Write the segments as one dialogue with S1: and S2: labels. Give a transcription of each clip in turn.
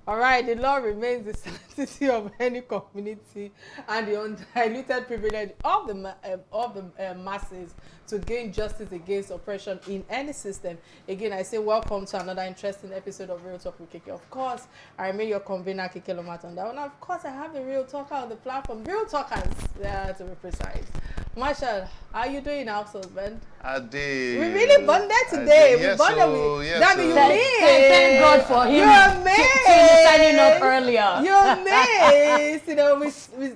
S1: All right, the law remains the sanctity of any community and the undiluted privilege of the masses to gain justice against oppression in any system. Again, I say welcome to another interesting episode of Real Talk with Kike. Of course, I remain your convener, Kike Atanda-Owo. And of course, I have a real talker on the platform, real talkers, to be precise. Marshall, how are you doing now, husband?
S2: I did.
S1: We really bonded today. We bonded with Daddy, you missed.
S3: Thank God for him.
S1: You're missed.
S3: Signing up earlier.
S1: You're missed. You know,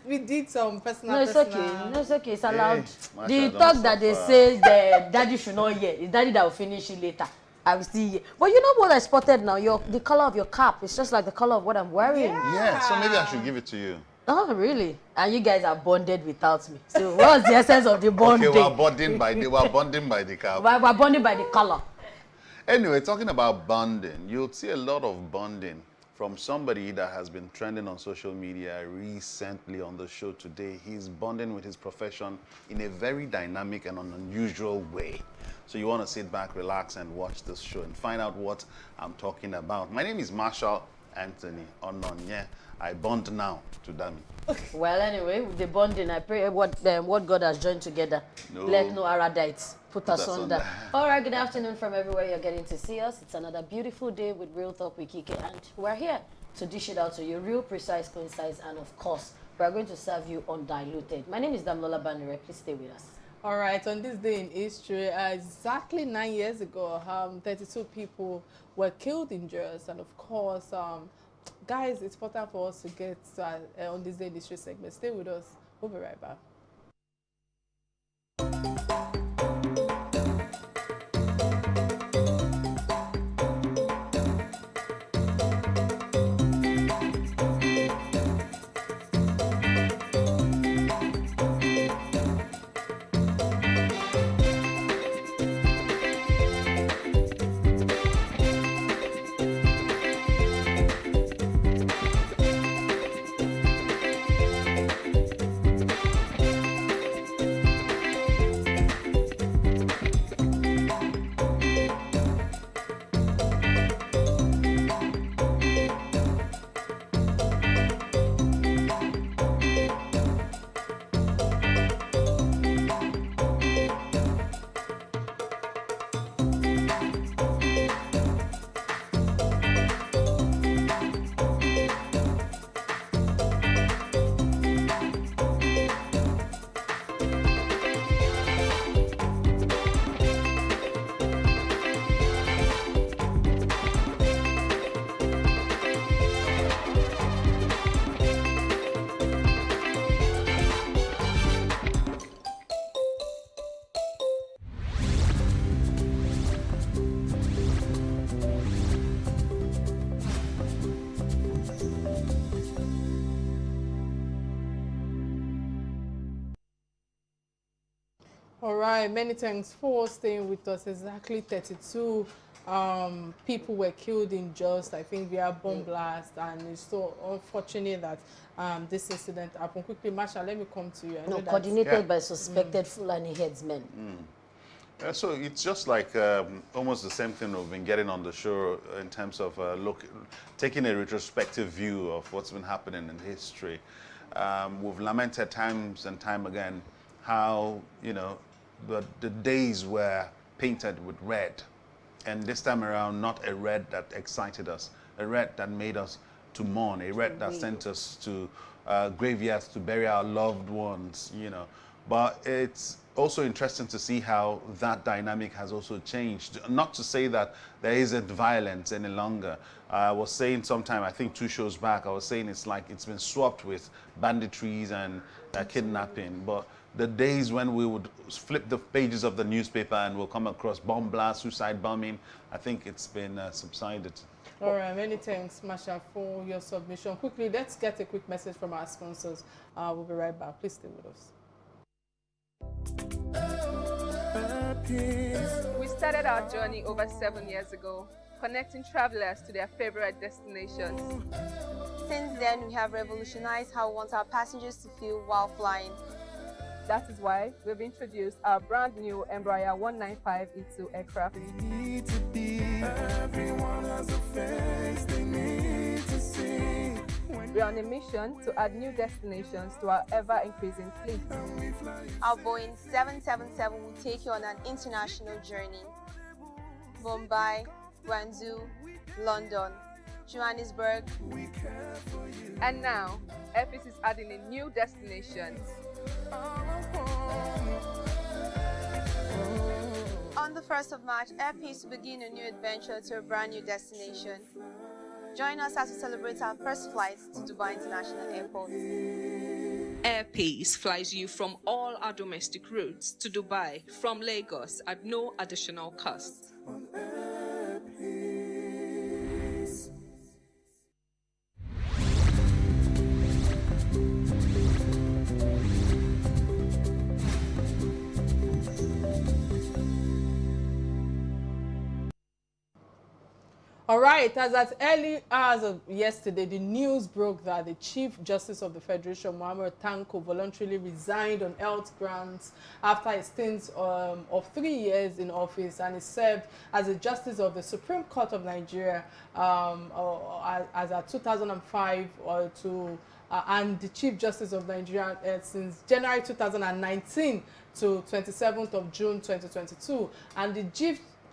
S1: we did some personal.
S3: No, it's okay. No, it's okay. It's allowed.
S2: Hey,
S3: the talk that they say the daddy should not hear. It's daddy that will finish it later. I will see you. But you know what I spotted now? The color of your cap. It's just like the color of what I'm wearing.
S2: Yeah, so maybe I should give it to you.
S3: Oh, really? And you guys are bonded without me. So what's the essence of the bonding?
S2: Okay, we're bonding by the cap.
S3: We're bonding by the color.
S2: Anyway, talking about bonding, you'll see a lot of bonding from somebody that has been trending on social media recently on the show today. He's bonding with his profession in a very dynamic and unusual way. So you want to sit back, relax, and watch this show and find out what I'm talking about. My name is Marshall Anthony Ononye. I bond now to Dami.
S3: Well, anyway, with the bonding, I pray what God has joined together. Let no Aradites put us under. All right, good afternoon from everywhere you're getting to see us. It's another beautiful day with Real Talk with Kike, and we're here to dish it out to you, real, precise, concise, and of course, we're going to serve you undiluted. My name is Damlola Banire. Please stay with us.
S1: All right, on this day in history, exactly 9 years ago, 32 people were killed in Jos, and of course, guys, it's important for us to get on this day in history segment. Stay with us. We'll be right back. All right, many thanks for staying with us. Exactly 32 people were killed in Jos, I think, via bomb blast, and it's so unfortunate that this incident happened. Quickly, Marshall, let me come to you.
S3: Coordinated by suspected Fulani headsmen.
S2: So it's just like almost the same thing we've been getting on the show in terms of taking a retrospective view of what's been happening in history. We've lamented times and time again how, you know, the days were painted with red. And this time around, not a red that excited us, a red that made us to mourn, a red that sent us to graveyards to bury our loved ones, you know. But it's also interesting to see how that dynamic has also changed. Not to say that there isn't violence any longer. I was saying sometime, I think 2 shows back, I was saying it's like it's been swapped with banditries and kidnapping. But the days when we would flip the pages of the newspaper and we'll come across bomb blast, suicide bombing, I think it's been subsided.
S1: All right, many thanks, Masha, for your submission. Quickly, let's get a quick message from our sponsors. We'll be right back. Please stay with us.
S4: We started our journey over 7 years ago, connecting travelers to their favorite destinations.
S5: Since then, we have revolutionized how we want our passengers to feel while flying.
S4: That is why we've introduced our brand new Embraer 195 E2 aircraft.
S6: Everyone has a face they need to see.
S4: We are on a mission to add new destinations to our ever-increasing fleet.
S5: Our Boeing 777 will take you on an international journey. Mumbai, Guangzhou, London, Johannesburg.
S4: And now, Airpeace is adding a new destination.
S5: On the 1st of March, Airpeace will begin a new adventure to a brand new destination. Join us as we celebrate our first flight to Dubai International Airport.
S7: Airpeace flies you from all our domestic routes to Dubai from Lagos at no additional cost.
S1: All right, as at early hours of yesterday, the news broke that the Chief Justice of the Federation, Tanko, voluntarily resigned on health grounds after a stint of 3 years in office, and he served as a Justice of the Supreme Court of Nigeria as at 2005 and the Chief Justice of Nigeria since January 2019 to 27th of June 2022, and the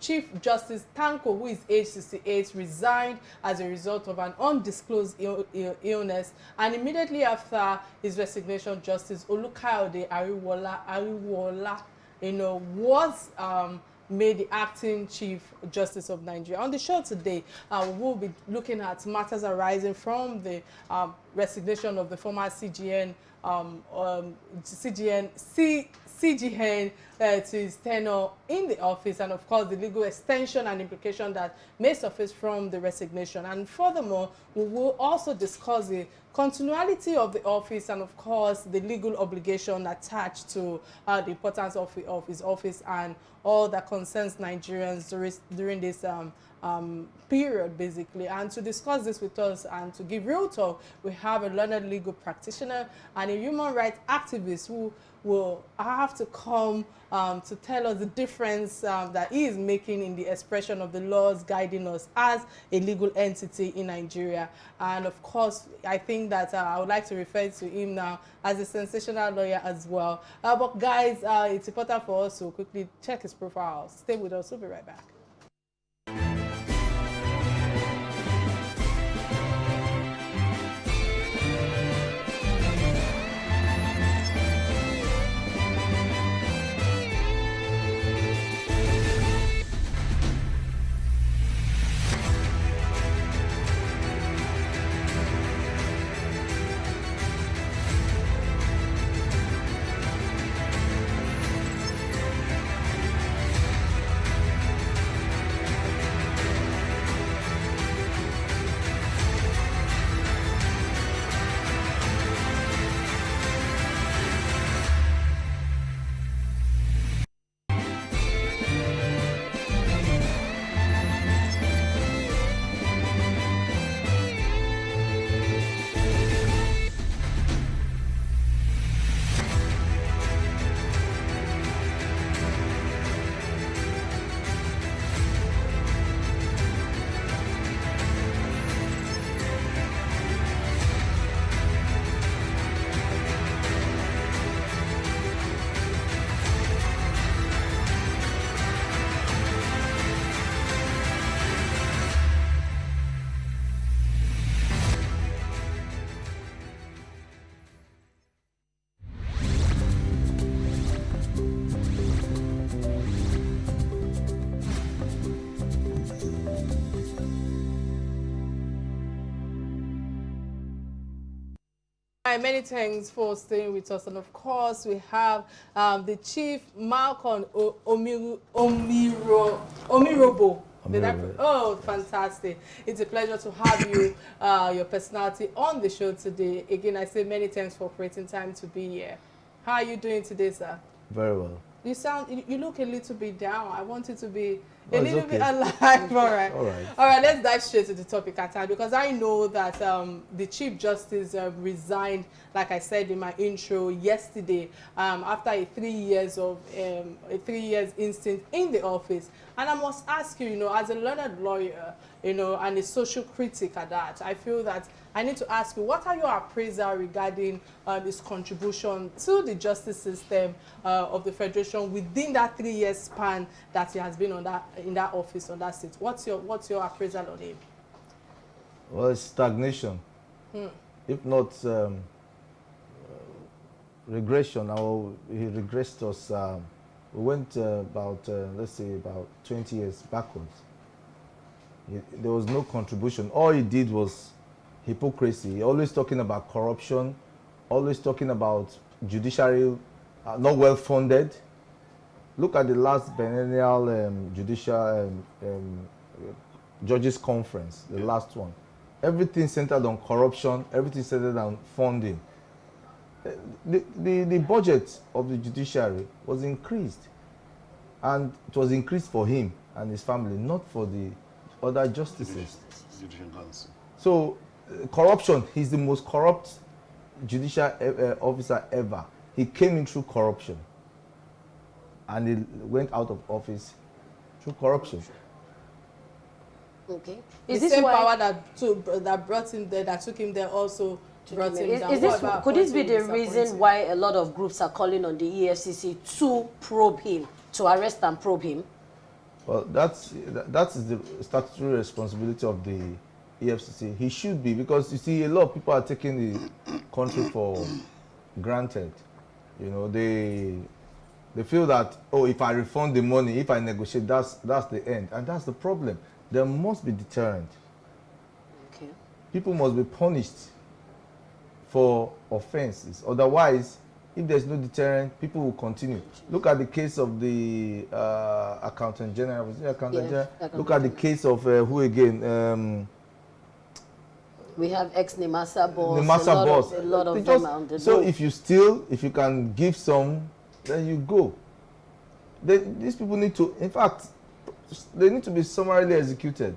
S1: Chief Justice Tanko, who is age 68, resigned as a result of an undisclosed illness, and immediately after his resignation, Justice Olukayode Ariwola, was made the acting Chief Justice of Nigeria. On the show today, we will be looking at matters arising from the resignation of the former CJN to his tenure in the office, and of course the legal extension and implication that may surface from the resignation. And furthermore, we will also discuss the continuity of the office and of course the legal obligation attached to the importance of his office and all that concerns Nigerians during this period, basically. And to discuss this with us and to give real talk, we have a learned legal practitioner and a human rights activist who will have to come to tell us the difference that he is making in the expression of the laws guiding us as a legal entity in Nigeria. And of course, I think that I would like to refer to him now as a sensational lawyer as well. But guys, it's important for us to quickly check his profile. Stay with us, we'll be right back. Many thanks for staying with us, and of course we have the Chief Malcolm Omirobo. Oh, fantastic. It's a pleasure to have you, your personality on the show today. Again, I say many thanks for creating time to be here. How are you doing today, sir?
S8: Very well.
S1: You look a little bit down. I want you to be A
S8: it's
S1: little
S8: okay.
S1: bit alive, all right.
S8: All right.
S1: All right, let's dive straight to the topic at hand, because I know that the Chief Justice resigned, like I said in my intro yesterday, after a 3 years instance in the office. And I must ask you, as a learned lawyer, and a social critic at that, I feel that I need to ask you, what are your appraisal regarding his contribution to the justice system of the Federation within that 3 year span that he has been in that office, on that seat? What's your appraisal on him?
S8: Well, it's stagnation. If not regression, or he regressed us. We went about, let's say, about 20 years backwards. There was no contribution. All he did was hypocrisy. Always talking about corruption, always talking about judiciary not well funded. Look at the last biennial judicial judges conference, the last one. Everything centered on corruption, everything centered on funding. The budget of the judiciary was increased, and it was increased for him and his family, not for the other justices. So corruption, he's the most corrupt judicial officer ever. He came in through corruption, and he went out of office through corruption.
S3: Okay.
S1: Is this power that brought him there, that took him there, also brought him down?
S3: Could this be the reason why a lot of groups are calling on the EFCC to probe him, to arrest and probe him?
S8: Well, that's the statutory responsibility of the EFCC. He should be, because you see, a lot of people are taking the country for granted. They feel that, oh, if I refund the money, if I negotiate, that's the end, and that's the problem. There must be deterrent.
S3: Okay. People
S8: must be punished for offenses. Otherwise, if there's no deterrent, people will continue. Look at the case of the Accountant General. Was it Accountant General? Look at the case of who again?
S3: We have ex-Nemasa boss.
S8: Nemasa boss.
S3: A lot of them on the
S8: So if you can give some, then you go. These people need to, in fact, they need to be summarily executed.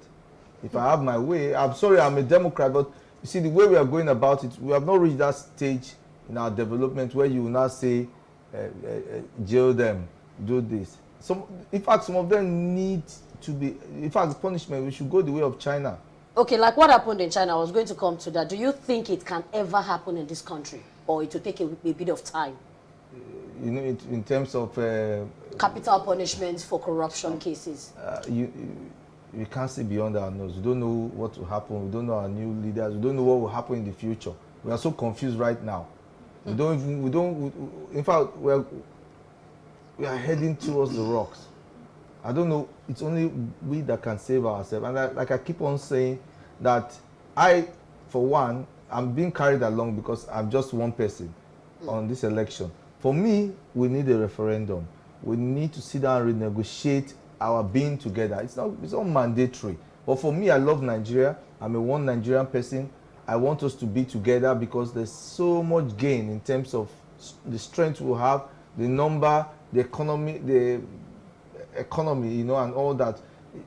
S8: If I have my way, I'm sorry, I'm a Democrat, but you see, the way we are going about it, we have not reached that stage in our development where you will now say, jail them, do this. In fact, some of them need to be, in fact, punishment, we should go the way of China.
S3: Okay, like what happened in China, I was going to come to that. Do you think it can ever happen in this country, or it will take a bit of time?
S8: In terms of
S3: capital punishments for corruption cases.
S8: We can't see beyond our nose. We don't know what will happen. We don't know our new leaders. We don't know what will happen in the future. We are so confused right now. In fact, we are heading towards the rocks. I don't know. It's only we that can save ourselves. And I keep on saying that for one, I'm being carried along because I'm just one person on this election. For me, we need a referendum. We need to sit down and renegotiate our being together. It's not mandatory. But for me, I love Nigeria. I'm a one Nigerian person. I want us to be together because there's so much gain in terms of the strength we have, the number, the economy, and all that.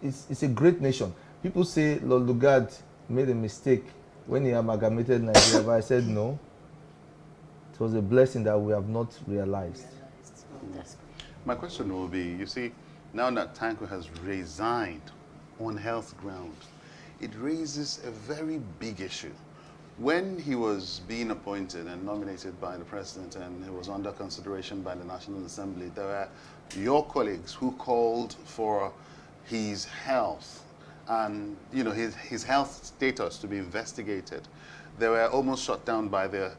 S8: It's a great nation. People say Lord Lugard made a mistake when he amalgamated Nigeria, but I said no. It was a blessing that we have not realized.
S2: My question will be, you see, now that Tanko has resigned on health grounds, it raises a very big issue. When he was being appointed and nominated by the president and he was under consideration by the National Assembly, there were your colleagues who called for his health and his health status to be investigated. They were almost shut down by the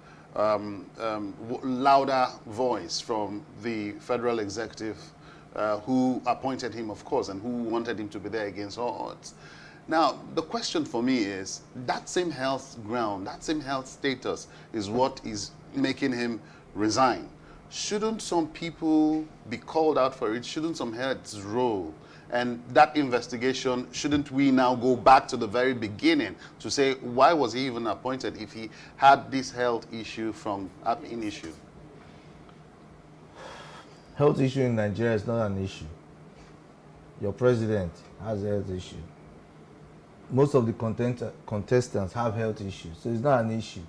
S2: louder voice from the federal executive who appointed him, of course, and who wanted him to be there against all odds. Now, the question for me is, that same health ground, that same health status is what is making him resign. Shouldn't some people be called out for it? Shouldn't some heads roll? And that investigation, shouldn't we now go back to the very beginning to say, why was he even appointed if he had this health issue from an issue?
S8: Health issue in Nigeria is not an issue. your president has a health issue. Most of the contestants have health issues, so it's not an issue.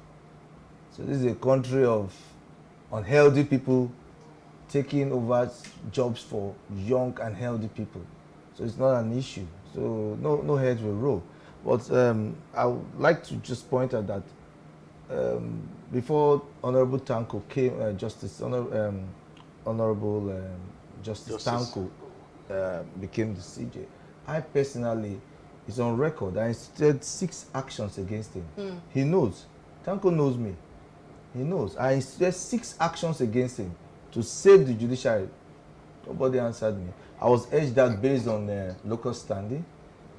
S8: So this is a country of unhealthy people taking over jobs for young and healthy people. So it's not an issue. So no heads will roll. But I would like to just point out that before Honorable Tanko came, Honorable Justice Tanko became the CJ, I personally, it's on record, I instituted 6 actions against him. He knows. Tanko knows me. He knows. I instituted 6 actions against him to save the judiciary. Nobody answered me. I was urged that based on locus standi.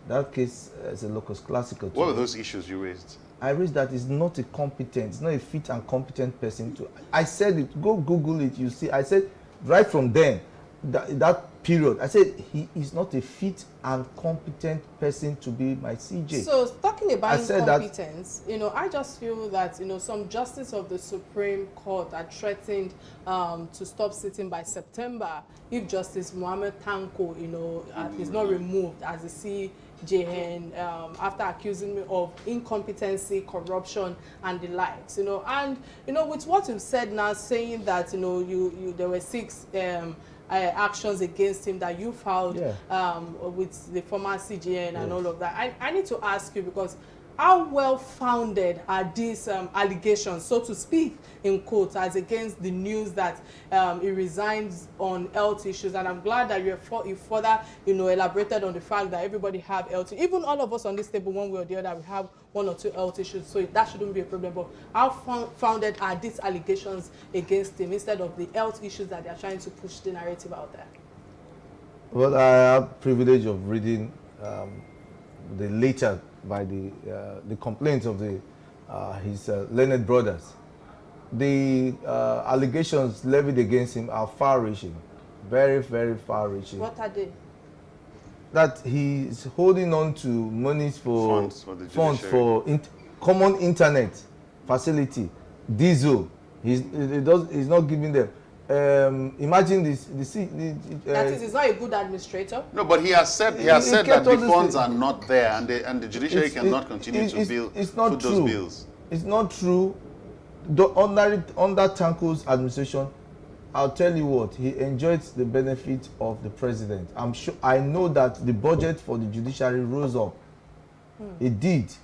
S8: That case is a locus classical.
S2: What were those issues you raised?
S8: I raised that he's not a competent, he's not a fit and competent person to. I said it, go Google it, you see. I said right from then, that period, I said he is not a fit and competent person to be my CJ.
S1: So talking about incompetence, I just feel that, some justices of the Supreme Court are threatened to stop sitting by September if Justice Mohammed Tanko, is not removed as the CJN after accusing me of incompetency, corruption, and the likes. And with what you've said now, saying that there were 6 actions against him that you filed with the former CJN and all of that. I need to ask you, because how well founded are these allegations, so to speak, in quotes, as against the news that he resigns on health issues? And I'm glad that you further elaborated on the fact that everybody have health, even all of us on this table, one way or the other, we have 1 or 2 health issues, so that shouldn't be a problem. But how founded are these allegations against him, instead of the health issues that they are trying to push the narrative out there?
S8: Well, I have privilege of reading the letter by the complaints of his learned brothers. The allegations levied against him are far-reaching, very, very far-reaching.
S1: What are they?
S8: That he is holding on to monies for
S2: funds for
S8: common internet facility, diesel. He's not giving them. Imagine this.
S1: That is, he's not a good administrator.
S2: No, but he has said that the funds are not there, and the judiciary cannot continue to foot those bills.
S8: It's not true. Under Tanko's administration, I'll tell you what, he enjoyed the benefit of the president. I know that the budget for the judiciary rose up. It did.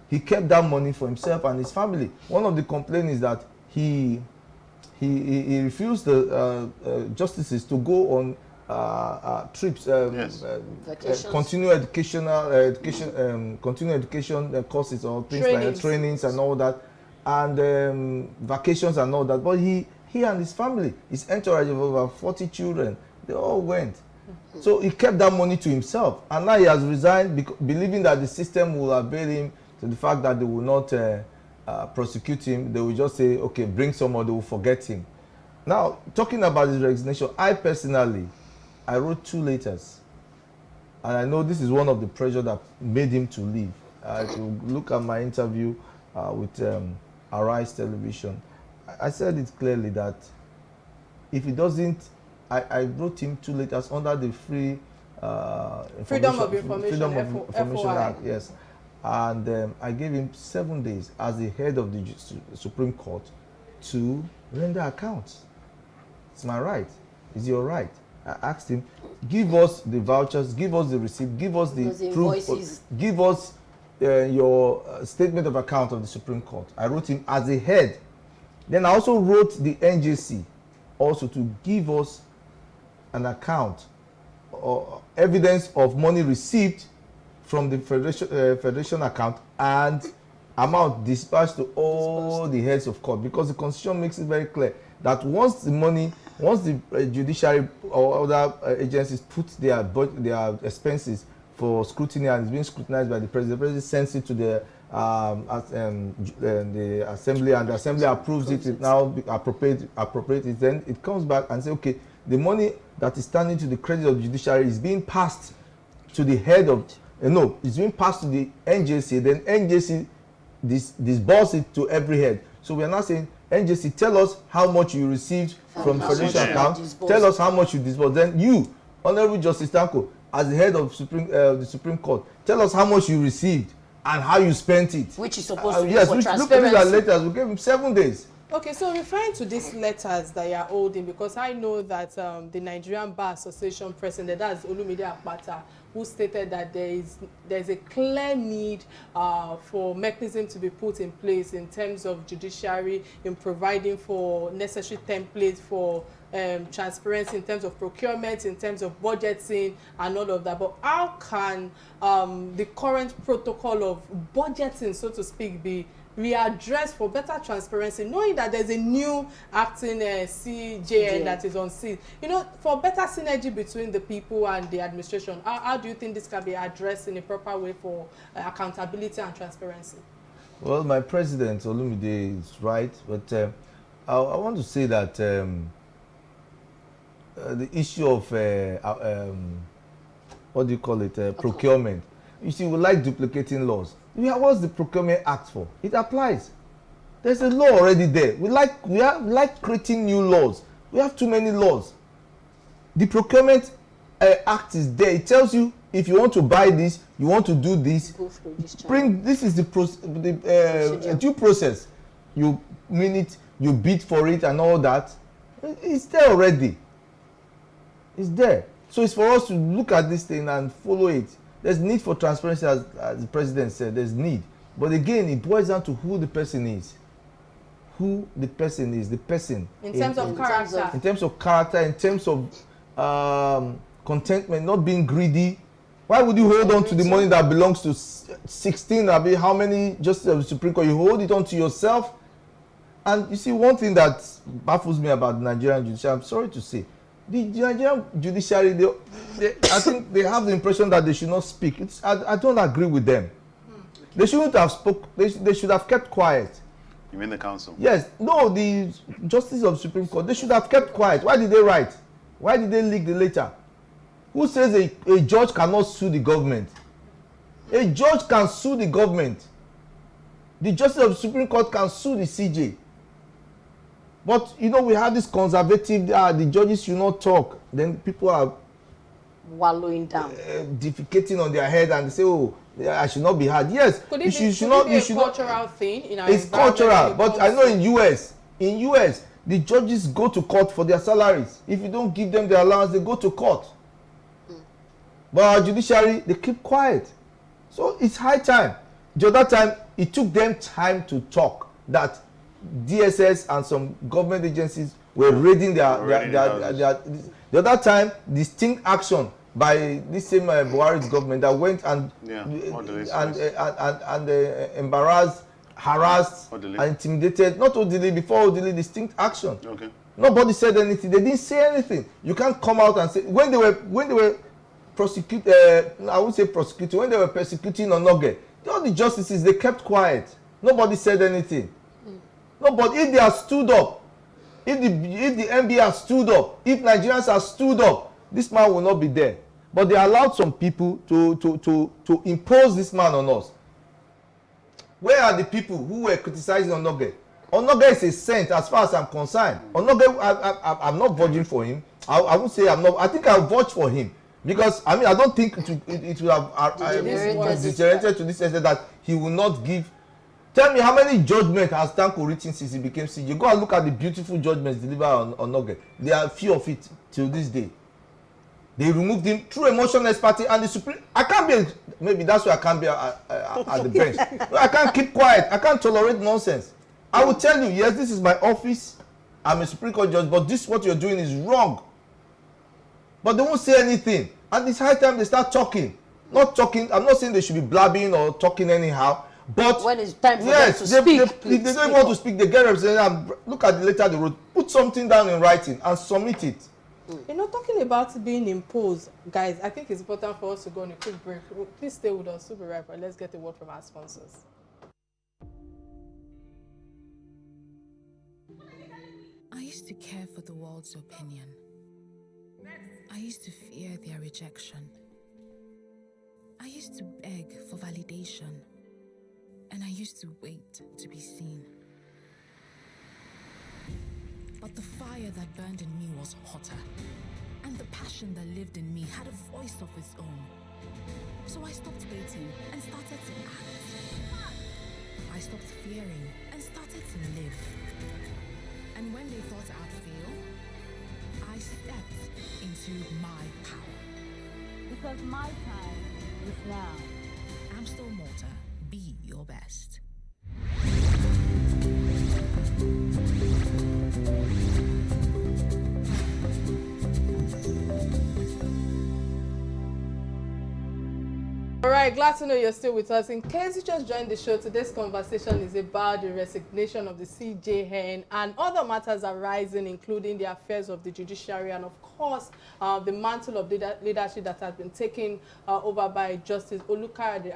S8: He kept that money for himself and his family. One of the complaints is that he refused the justices to go on trips, continuing education courses or things like trainings and all that, and vacations and all that. But he and his family, his entourage of over 40 children, they all went. So he kept that money to himself, and now he has resigned, believing that the system will avail him to the fact that they will not prosecute him. They will just say, okay, bring someone, they will forget him. Now, talking about his resignation, I wrote 2 letters, and I know this is one of the pressure that made him to leave. If you look at my interview with Arise Television, I said it clearly that if he doesn't, I wrote him 2 letters under the Freedom of Information Act, yes. And I gave him 7 days as the head of the Supreme Court to render accounts. It's my right. It's your right. I asked him, give us the vouchers, give us the receipt, give us the proof, give us your statement of account of the Supreme Court. I wrote him as the head. Then I also wrote the NJC also to give us an account or evidence of money received from the federation account and amount dispatched to all the heads of court, because the constitution makes it very clear that once the judiciary or other agencies put their expenses for scrutiny and it's being scrutinized by the president sends it to the assembly, and the assembly approves it. It now appropriate it. Then it comes back and say, okay, the money that is standing to the credit of the judiciary is being passed to the head of. No, it's being passed to the NJC. Then NJC disburse it to every head. So we are now saying, NJC, tell us how much you received from federation account. Tell us how much you disbursed. Then you, Honorable Justice Tanko, as the head of the Supreme Court, tell us how much you received and how you spent it.
S3: Which is supposed to be
S8: yes,
S3: for
S8: which,
S3: transparency.
S8: look at these letters. We gave him 7 days.
S1: Okay, so referring to these letters that you are holding, because I know that the Nigerian Bar Association president, that's Olumide Akpata, who stated that there's a clear need for mechanism to be put in place in terms of judiciary, in providing for necessary templates for transparency in terms of procurement, in terms of budgeting and all of that. But how can the current protocol of budgeting, so to speak, be readdressed for better transparency, knowing that there's a new acting CJN that is on seat, for better synergy between the people and the administration? How do you think this can be addressed in a proper way for accountability and transparency?
S8: Well, my president Olumide is right, but I want to say that the issue of what do you call it, procurement. You see, we like duplicating laws. What's the Procurement Act for? It applies. There's a law already there. We like creating new laws. We have too many laws. The Procurement Act is there. It tells you if you want to buy this, you want to do this.
S3: Go through this channel.
S8: Bring this is the due process. You mean it, you bid for it, and all that. It's there already. It's there. So it's for us to look at this thing and follow it. There's need for transparency, as the president said. There's need, but again, it boils down to who the person is. Who the person is, the person.
S1: In terms of character.
S8: In terms of character, in terms of contentment, not being greedy. Why would you hold on to the money that belongs to 16? I mean, how many justices of the Supreme Court? You hold it on to yourself. And you see, one thing that baffles me about the Nigerian judiciary, I'm sorry to say, the Nigerian judiciary, I think they have the impression that they should not speak. I don't agree with them. They shouldn't have spoke. They should have kept quiet.
S2: You mean the council?
S8: Yes. No, the justices of the Supreme Court, they should have kept quiet. Why did they write? Why did they leak the letter? Who says a judge cannot sue the government? A judge can sue the government. The justice of the Supreme Court can sue the CJ. But we have this conservative, the judges should not talk. Then people are
S3: wallowing down,
S8: defecating on their head, and they say, "Oh, I should not be heard." Yes,
S1: could it be a cultural thing in our
S8: it's cultural, but I know in US, the judges go to court for their salaries. If you don't give them their allowance, they go to court. But our judiciary, they keep quiet. So it's high time. The other time, it took them time to talk that DSS and some government agencies were raiding their the other time, distinct action by this same Buhari's government that went and embarrassed, harassed, and intimidated. Not Odili, before Odili, distinct action.
S2: Okay.
S8: Nobody said anything. They didn't say anything. You can't come out and say when they were prosecuting. I would say prosecuting, when they were persecuting Onoge, all the justices, they kept quiet. Nobody said anything. Nobody. If they are stood up, if the NBA has stood up, if Nigerians are stood up, this man will not be there. But they allowed some people to impose this man on us. Where are the people who were criticizing Onoge? Onoge is a saint as far as I'm concerned. Onoge, I'm not voting for him. I would say I'm not. I think I'll vote for him. Because, I don't think it will have degenerated to this extent that he will not give. Tell me, how many judgments has Tanko written since he became CJ? Go and look at the beautiful judgments delivered on Onoge. There are few of it till this day. They removed him through emotional expertise, and the Supreme. I can't be. Maybe that's why I can't be at the bench. I can't keep quiet. I can't tolerate nonsense. I will tell you, yes, this is my office. I'm a Supreme Court judge, but this what you're doing is wrong. But they won't say anything. And it's high time they start talking. Not talking. I'm not saying they should be blabbing or talking anyhow. But
S3: when it's time for them to speak,
S8: if they don't want to speak, they get representative. Look at the letter they wrote. Put something down in writing and submit it.
S1: Talking about being imposed, guys, I think it's important for us to go on a quick break. Please stay with us. We'll be right back. Let's get a word from our sponsors.
S9: I used to care for the world's opinion. I used to fear their rejection. I used to beg for validation. And I used to wait to be seen. But the fire that burned in me was hotter. And the passion that lived in me had a voice of its own. So I stopped waiting and started to act. I stopped fearing and started to live. And when they thought I'd fail, I stepped into my power.
S10: Because my time is now.
S9: Amstel Malta, be your best.
S1: All right, glad to know you're still with us. In case you just joined the show, today's conversation is about the resignation of the CJN and other matters arising, including the affairs of the judiciary and, of course, the mantle of leadership that has been taken over by Justice Olukayode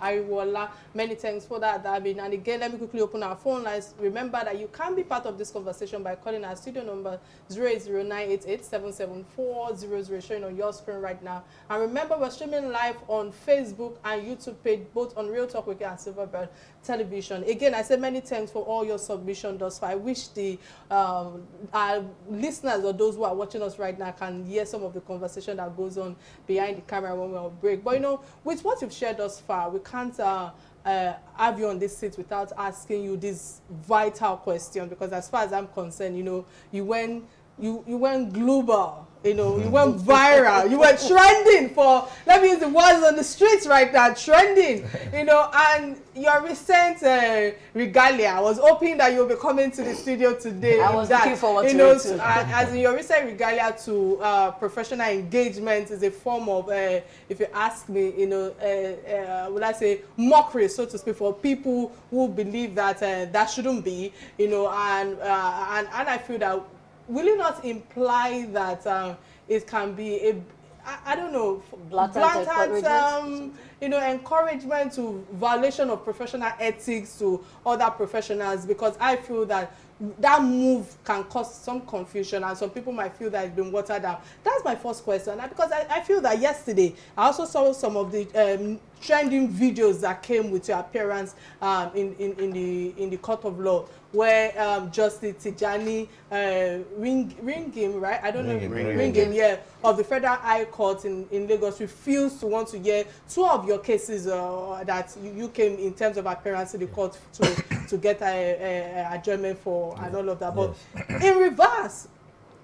S1: Ariwola. Many thanks for that, David. And again, let me quickly open our phone lines. Remember that you can be part of this conversation by calling our studio number 08098877400, showing on your screen right now. And remember, we're streaming live on Facebook and YouTube page, both on Real Talk Wiki and Silverbird Television. Again, I say many thanks for all your submission thus far. I wish the our listeners or those who are watching us right now can hear some of the conversation that goes on behind the camera when we're on break. But you know, with what you've shared thus far, we can't have you on this seat without asking you this vital question, because as far as I'm concerned, you know, you went global, you know, you went viral, you were trending for, let me use the words on the streets right now, trending, you know, and your recent regalia, I was hoping that you'll be coming to the studio today.
S3: I was looking forward to it too.
S1: As in your recent regalia to professional engagement is a form of, if you ask me, you know, would I say mockery, so to speak, for people who believe that that shouldn't be, you know, and I feel that will it not imply that it can be a, I don't know, blatant you know, encouragement to violation of professional ethics to other professionals? Because I feel that that move can cause some confusion and some people might feel that it's been watered down. That's my first question. And because I feel that yesterday I also saw some of the trending videos that came with your appearance in the court of law, where Justice Tijani Ringim, right? I don't know, Ringim, yeah, of the Federal High Court in Lagos refused to want to hear two of your cases that you came in terms of appearance in the court to get a adjournment for and all of that. But in reverse,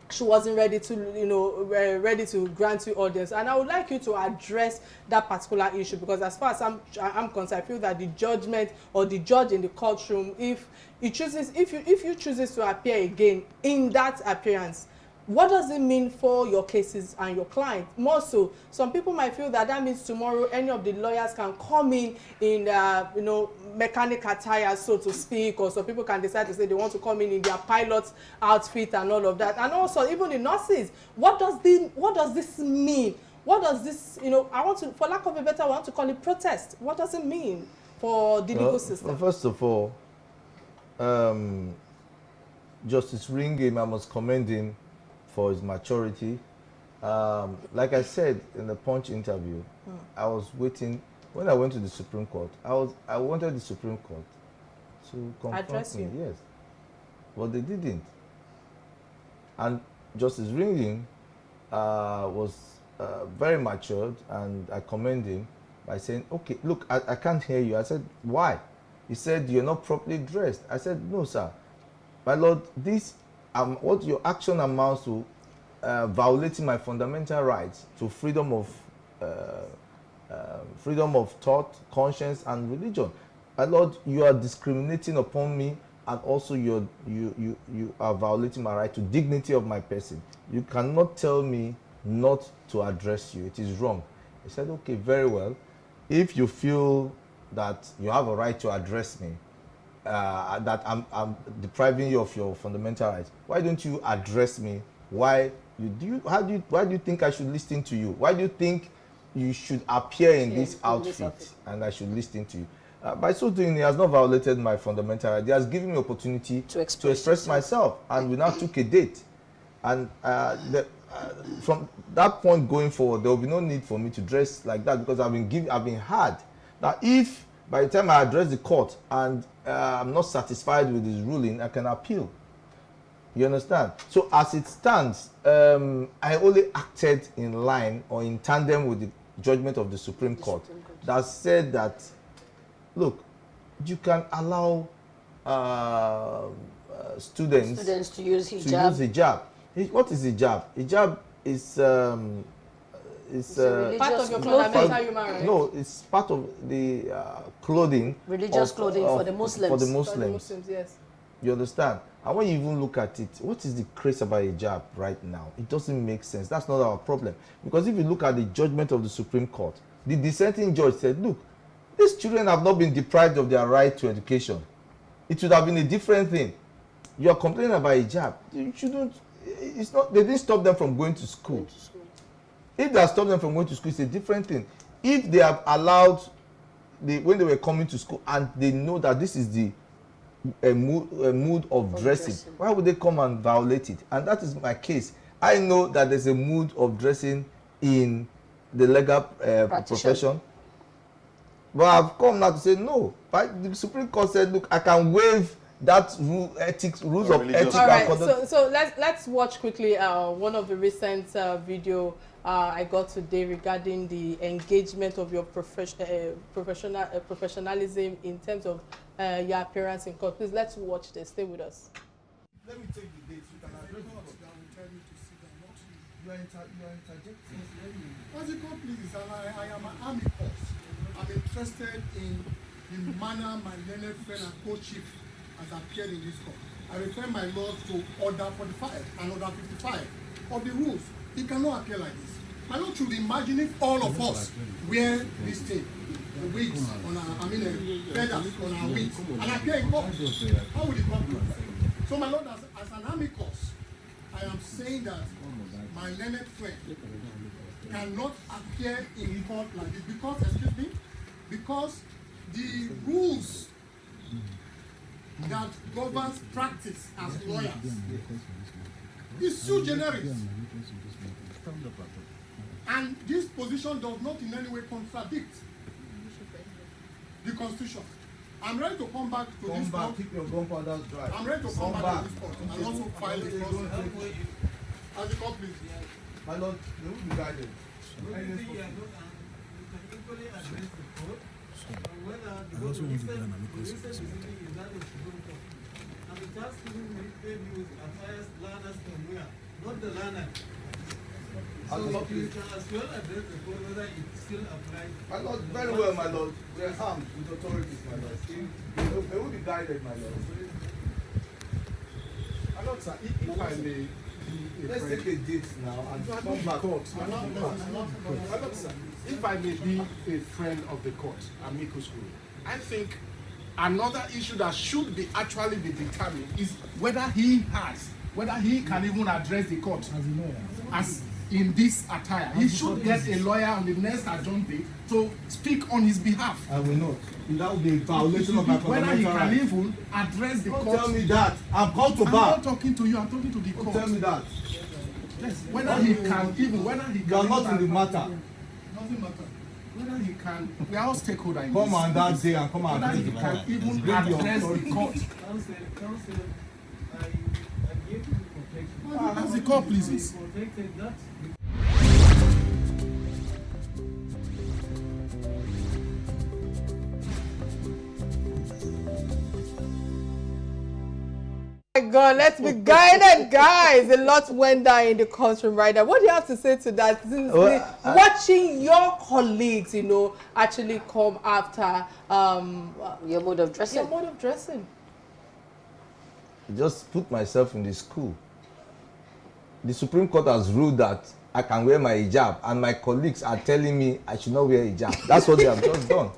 S1: she wasn't ready to, you know, ready to grant you audience. And I would like you to address that particular issue, because as far as I'm concerned, I feel that the judgment or the judge in the courtroom, if you chooses to appear again in that appearance, what does it mean for your cases and your client? More so, some people might feel that that means tomorrow any of the lawyers can come in you know, mechanic attire, so to speak, or some people can decide to say they want to come in their pilot outfit and all of that. And also, even the nurses, what does this mean? What does this, you know, I want to, for lack of a better, I want to call it protest. What does it mean for the legal system?
S8: Well, first of all, Justice Ringim, I must commend him for his maturity. Like I said in the Punch interview, I was waiting, when I went to the Supreme Court, I wanted the Supreme Court to confront me, yes. But they didn't. And Justice Ringim was very matured, and I commend him by saying, okay, look, I can't hear you. I said, why? He said, you're not properly dressed. I said, no, sir. My lord, this what your action amounts to, violating my fundamental rights to freedom of thought, conscience, and religion. My lord, you are discriminating upon me, and also you are violating my right to dignity of my person. You cannot tell me not to address you. It is wrong. He said, okay, very well. If you feel that you have a right to address me, that I'm depriving you of your fundamental rights, why don't you address me? Why do you think I should listen to you? Why do you think you should appear in this outfit and I should listen to you? By so doing, he has not violated my fundamental rights. He has given me opportunity to express myself, and we now took a date. And from that point going forward, there will be no need for me to dress like that, because I've been hard. Now, if by the time I address the court and I'm not satisfied with his ruling, I can appeal. You understand? So as it stands, I only acted in line or in tandem with the judgment of the Supreme Court that said that, look, you can allow students
S3: to use hijab.
S8: What is hijab? Hijab is
S1: part of your fundamental human right.
S8: No, it's part of the clothing.
S3: Religious clothing for the Muslims.
S8: For the
S1: For the
S8: Muslims.
S1: Muslims, yes.
S8: You understand? And when you even look at it, what is the craze about hijab right now? It doesn't make sense. That's not our problem. Because if you look at the judgment of the Supreme Court, the dissenting judge said, look, these children have not been deprived of their right to education. It should have been a different thing. You are complaining about hijab. You shouldn't, it's not, they didn't stop them from going to school. If they have stopped them from going to school, it's a different thing. If they have allowed, when they were coming to school and they know that this is a mood of dressing, why would they come and violate it? And that is my case. I know that there's a mood of dressing in the legal profession. But I've come now to say no. But the Supreme Court said, look, I can waive that rules of ethics.
S1: All right, so let's watch quickly one of the recent video I got today regarding the engagement of your professionalism in terms of your appearance in court. Please, let's watch this. Stay with us.
S11: Let me take the dates. You can address you are interjecting. As you come, please, I am an army corps. I'm interested in the manner my learned friend and co-chief has appeared in this court. I refer my lord to Order 45 and Order 55 of the rules. He cannot appear like this. My lord should imagine if all of us wear this thing, the wigs on our, feathers on our wigs, and appear in court. How would it come? So my lord, as an army corps, I am saying that my learned friend cannot appear in court like this because, excuse me, because the rules that governs practice as lawyers is sui generis. And this position does not in any way contradict the Constitution. I'm ready to come back to this court.
S8: Keep your gunpowder dry.
S11: I'm ready to come back to this court and also file a lawsuit. As the court, please.
S8: My lord, they will be guided.
S12: Not the learner. So you can as well address the court whether it still applies.
S8: My lord, very well, my lord. We are armed with authorities, my lord. They will be guided, my lord.
S11: My lord, sir, if I may.
S8: Let's take a date now and come back.
S11: My lord, sir, if I may be a friend of the court, amicus curiae, I think another issue that should be actually be determined is whether he can even address the court as in this attire. He should get a lawyer on the next adjourned day to speak on his behalf.
S8: I will not. That will be a violation of my fundamental rights.
S11: Whether he can even address the court.
S8: Don't tell me that. I'm called to bar.
S11: I'm not talking to you, I'm talking to the court.
S8: Don't tell me that.
S11: Yes, whether he can even, whether he can.
S8: You are not in the matter.
S11: Doesn't matter. Whether he can, we are all stakeholders in
S8: come
S11: this.
S8: on that day and come and
S11: whether he can even address the court.
S12: Counsel, I give you protection.
S11: As the court pleases.
S12: Protected that.
S1: My God, let's be guided, guys. A lot went down in the courtroom right now. What do you have to say to that? Watching your colleagues, actually come after
S3: your mode of dressing.
S1: Your mode of dressing.
S8: Just put myself in the school. The Supreme Court has ruled that I can wear my hijab, and my colleagues are telling me I should not wear hijab. That's what they have just done.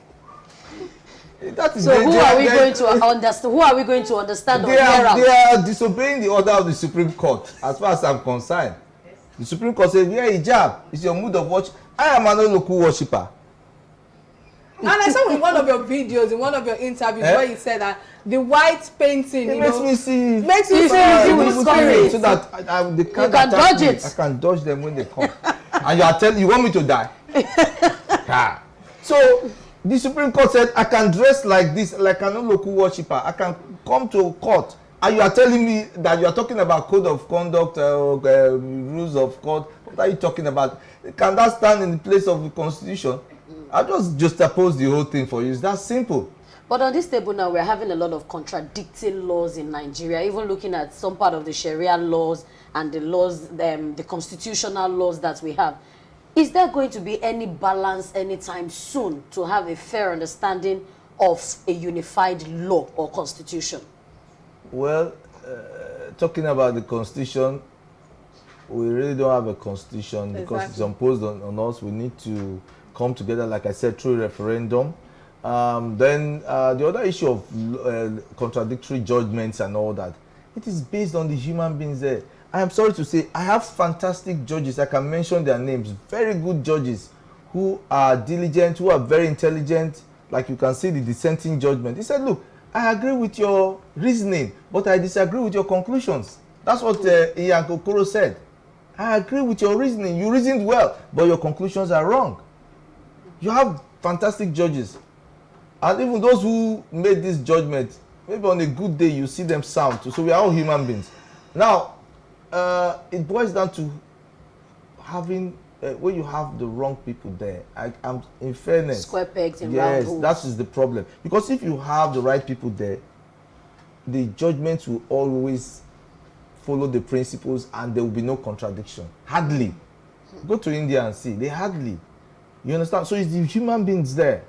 S8: That is
S3: so who are we going to understand? Who are we going to understand?
S8: They are disobeying the order of the Supreme Court, as far as I'm concerned. The Supreme Court says, wear hijab. It's your mood of worship. I am an local worshipper.
S1: And I saw in one of your videos, in one of your interviews, where you said that the white painting,
S8: it makes me see.
S1: Makes me see with spirit.
S8: So that they can't
S3: you can dodge it.
S8: I can dodge them when they come. And you are telling, you want me to die? Yeah. So the Supreme Court said I can dress like this, like an local worshipper. I can come to court And you are telling me that you are talking about code of conduct, rules of court. What are you talking about? Can that stand in the place of the constitution? I just oppose the whole thing for you. It's that simple.
S3: But on this table now, we're having a lot of contradicting laws in Nigeria, even looking at some part of the Sharia laws and the laws, the constitutional laws that we have. Is there going to be any balance anytime soon to have a fair understanding of a unified law or constitution?
S8: Well, talking about the constitution, we really don't have a constitution because it's imposed on us. We need to come together, like I said, through a referendum. Then the other issue of contradictory judgments and all that, it is based on the human beings there. I am sorry to say, I have fantastic judges. I can mention their names. Very good judges who are diligent, who are very intelligent. Like you can see the dissenting judgment. He said, look, I agree with your reasoning, but I disagree with your conclusions. That's what Ian Kokoro said. I agree with your reasoning. You reasoned well, but your conclusions are wrong. You have fantastic judges. And even those who made this judgment, maybe on a good day you see them sound too. So we are all human beings. Now, it boils down to having, when you have the wrong people there, I'm in fairness.
S3: Square pegs and round holes.
S8: Yes, that is the problem. Because if you have the right people there, the judgment will always follow the principles and there will be no contradiction. Hardly. Go to India and see. They hardly. You understand? So it's the human beings there.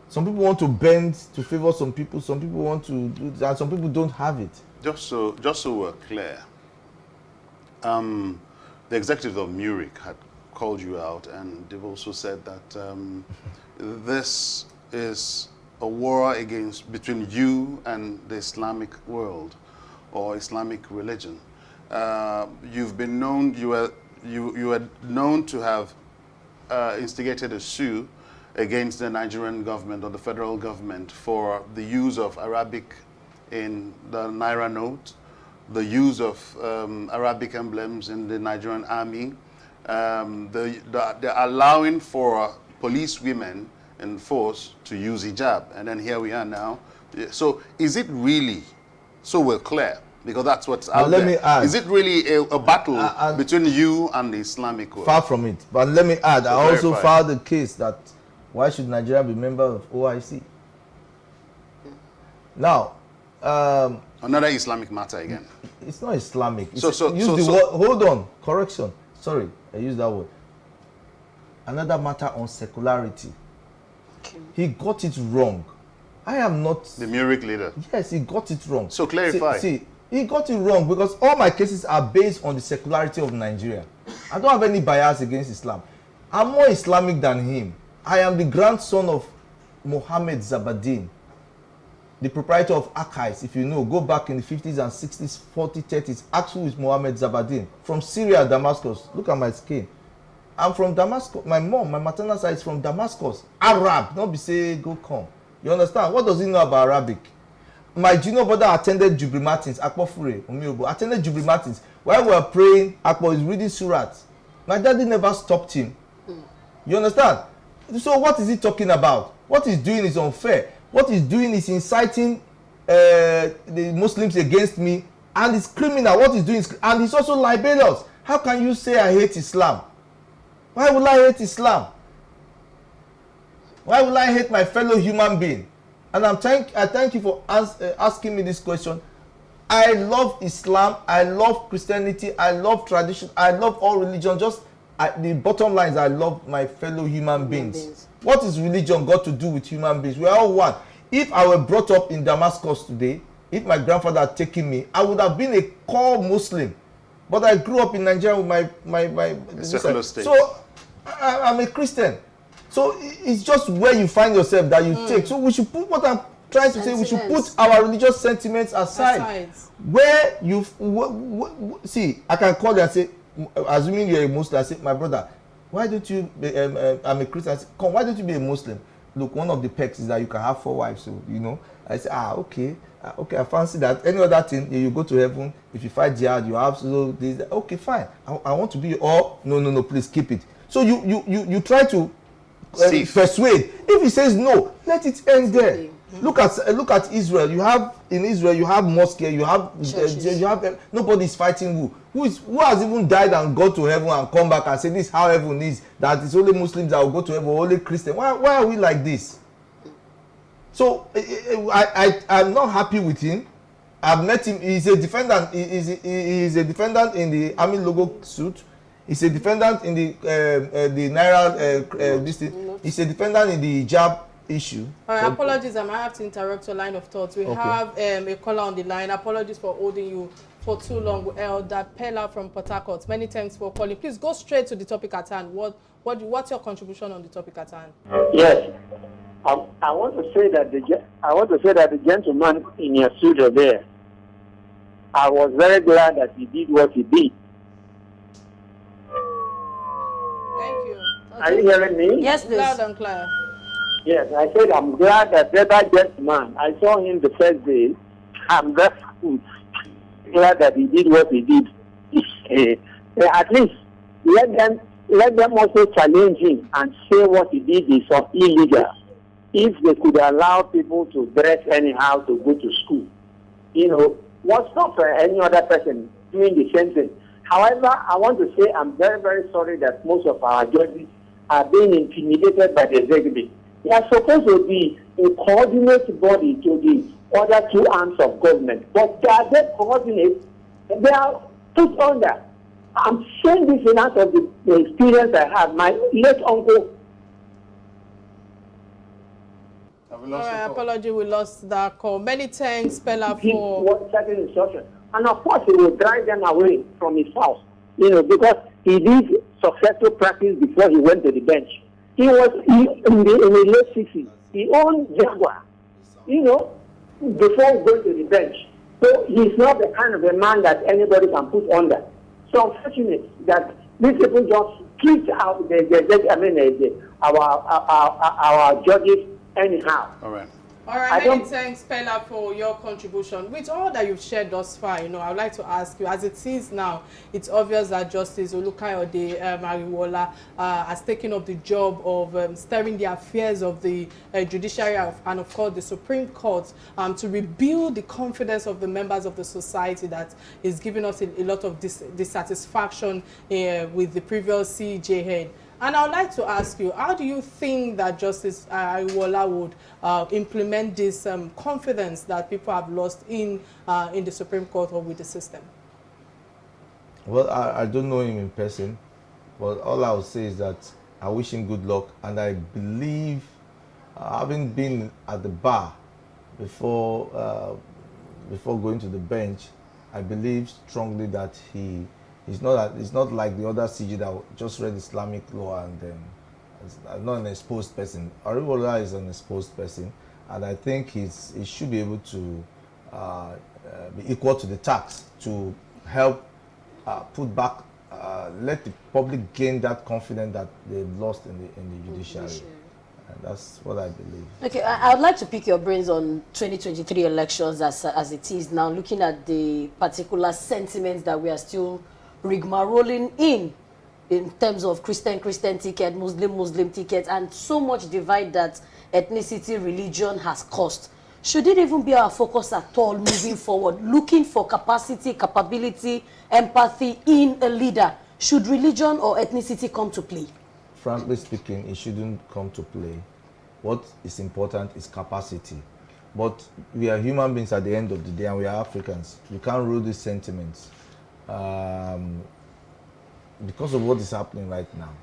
S8: Some people want to bend to favor some people want to do that, some people don't have it.
S2: Just so we're clear, the executive of Murik had called you out, and they've also said that this is a war between you and the Islamic world or Islamic religion. You've been known, you were known to have instigated a sue against the Nigerian government or the federal government for the use of Arabic in the Naira note, the use of Arabic emblems in the Nigerian army, the allowing for police women in force to use hijab. And then here we are now. So is it really, so we're clear, because that's what's out there. Let me add, is it really a battle between you and the Islamic world?
S8: Far from it. But let me add, I also filed a case that why should Nigeria be a member of OIC? Now,
S2: another Islamic matter again.
S8: It's not Islamic. Hold on, correction. Sorry, I used that word. Another matter on secularity. He got it wrong. I am not
S2: the Murik leader.
S8: Yes, he got it wrong.
S2: So clarify.
S8: See, he got it wrong because all my cases are based on the secularity of Nigeria. I don't have any bias against Islam. I'm more Islamic than him. I am the grandson of Mohammed Zabadin, the proprietor of Archives. If you know, go back in the 50s and 60s, 40s, 30s. Ask who is Mohammed Zabadin. From Syria, Damascus. Look at my skin. I'm from Damascus. My mom, my maternal side is from Damascus. Arab. Don't be say, go come. You understand? What does he know about Arabic? My junior brother attended Jubilee Martins. Akpo Fure, Omiobo. Attended Jubilee Martins. While we were praying, Akpo is reading Surat. My daddy never stopped him. You understand? So what is he talking about? What he's doing is unfair. What he's doing is inciting the Muslims against me, and it's criminal. What he's doing is, and he's also libelous. How can you say I hate Islam? Why would I hate Islam? Why would I hate my fellow human being? And I thank you for asking me this question. I love Islam. I love Christianity. I love tradition. I love all religions. The bottom line is I love my fellow human beings. What is religion got to do with human beings? We are all one. If I were brought up in Damascus today, if my grandfather had taken me, I would have been a core Muslim. But I grew up in Nigeria with my
S2: secular state.
S8: So I'm a Christian. So it's just where you find yourself that you take. So we should put what I'm trying to say. We should put our religious sentiments aside. Where you see, I can call you and say, assuming you're a Muslim, I say, my brother, why don't you? I'm a Christian. I say, come, why don't you be a Muslim? Look, one of the perks is that you can have 4 wives. So you know, I say, okay, I fancy that. Any other thing, you go to heaven. If you fight jihad, you have so this. Okay, fine. I want to be. Oh, no, please keep it. So you try to persuade. If he says no, let it end there. Look at Israel. In Israel you have mosque, you have nobody is fighting who has even died and go to heaven and come back and say this is how heaven is, that it's only Muslims that will go to heaven, only Christians. Why are we like this? So I'm not happy with him. I've met him. He's a defendant. He's a defendant in the army logo suit. He's a defendant in the Naira this thing. He's a defendant in the Hijab issue.
S1: All right, apologies, I might have to interrupt your line of thoughts. We have a caller on the line. Apologies for holding you for too long. That Pella from Port Harcourt. Many thanks for calling. Please go straight to the topic at hand. What's your contribution on the topic at hand?
S13: Yes, I want to say that the gentleman in your studio there, I was very glad that he did what he did.
S1: Thank you.
S13: Are you hearing me?
S3: Yes, please.
S1: Loud and clear.
S13: Yes, I said I'm glad that that gentleman, I saw him the first day. I'm very glad that he did what he did. At least let them also challenge him and say what he did is illegal. If they could allow people to dress anyhow to go to school, what's not for any other person doing the same thing? However, I want to say I'm very, very sorry that most of our judges are being intimidated by the executive. They are supposed to be a coordinate body to the other two arms of government, but they are not coordinate. They are put under. I'm saying this out of the experience I have. My late uncle.
S1: Apology, we lost that call. Many thanks, Pella, for
S13: certain instruction. And of course, he will drive them away from his house, because he did successful practice before he went to the bench. He was in the late 60s. He owned Jaguar, before going to the bench. So he's not the kind of a man that anybody can put under. So unfortunate that these people just treat out our judges anyhow.
S2: All right.
S1: All right, many thanks, Pella, for your contribution. With all that you've shared thus far, I would like to ask you, as it is now, it's obvious that Justice Olukayode Mariwola has taken up the job of steering the affairs of the Judiciary and, of course, the Supreme Court to rebuild the confidence of the members of the society that is giving us a lot of dissatisfaction with the previous CJN. And I would like to ask you, how do you think that Justice Mariwola would implement this confidence that people have lost in the Supreme Court or with the system?
S8: Well, I don't know him in person, but all I will say is that I wish him good luck, and I believe, having been at the bar before going to the bench, I believe strongly that it's not like the other CJ that just read Islamic law and then not an exposed person. Mariwola is an exposed person, and I think he should be able to be equal to the task to help put back, let the public gain that confidence that they lost in the judiciary. And that's what I believe. Okay,
S3: I would like to pick your brains on 2023 elections as it is now, looking at the particular sentiments that we are still rigmaroling in terms of Christian ticket, Muslim ticket, and so much divide that ethnicity, religion has caused. Should it even be our focus at all moving forward, looking for capacity, capability, empathy in a leader? Should religion or ethnicity come to play?
S8: Frankly speaking, it shouldn't come to play. What is important is capacity. But we are human beings at the end of the day, and we are Africans. We can't rule these sentiments. Because of what is happening right now,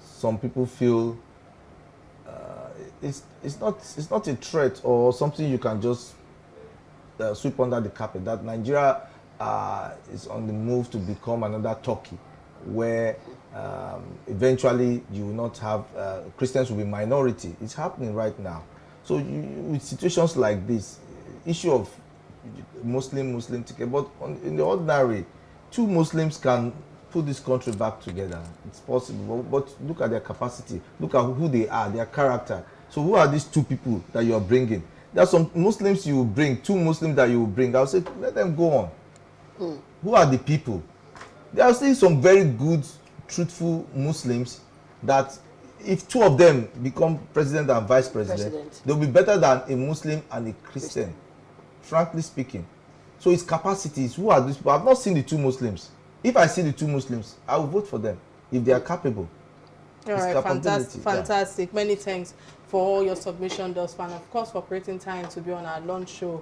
S8: some people feel it's not a threat or something you can just sweep under the carpet. That Nigeria is on the move to become another Turkey, where eventually you will not have Christians will be minority. It's happening right now. So with situations like this, issue of Muslim ticket, but in the ordinary, two Muslims can put this country back together. It's possible, but look at their capacity, look at who they are, their character. So who are these two people that you are bringing? There are some Muslims you will bring, two Muslims that you will bring. I'll say, let them go on. Who are the people? There are still some very good, truthful Muslims that if two of them become president and vice president, they'll be better than a Muslim and a Christian, frankly speaking. So it's capacities. Who are these people? I've not seen the two Muslims. If I see the two Muslims, I will vote for them if they are capable.
S1: All right, fantastic. Many thanks for all your submission thus far, and of course for creating time to be on our lunch show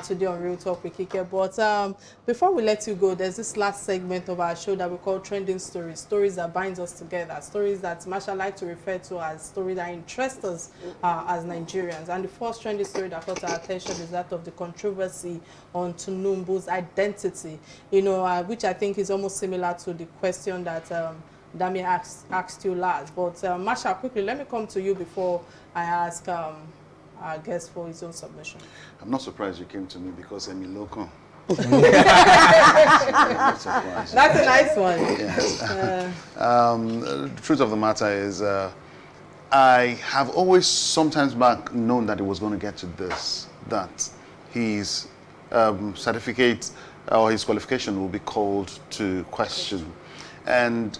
S1: today on Real Talk with Kike. But before we let you go, there's this last segment of our show that we call Trending Stories. Stories that binds us together. Stories that Masha like to refer to as stories that interest us as Nigerians. And the first trending story that caught our attention is that of the controversy on Tinubu's identity, you know, which I think is almost similar to the question that Dami asked you last. But Masha, quickly, let me come to you before I ask our guest for his own submission.
S2: I'm not surprised you came to me because I'm a local.
S1: That's a nice one.
S2: Yes. The truth of the matter is I have always sometimes back known that it was going to get to this, that his certificate or his qualification will be called to question. And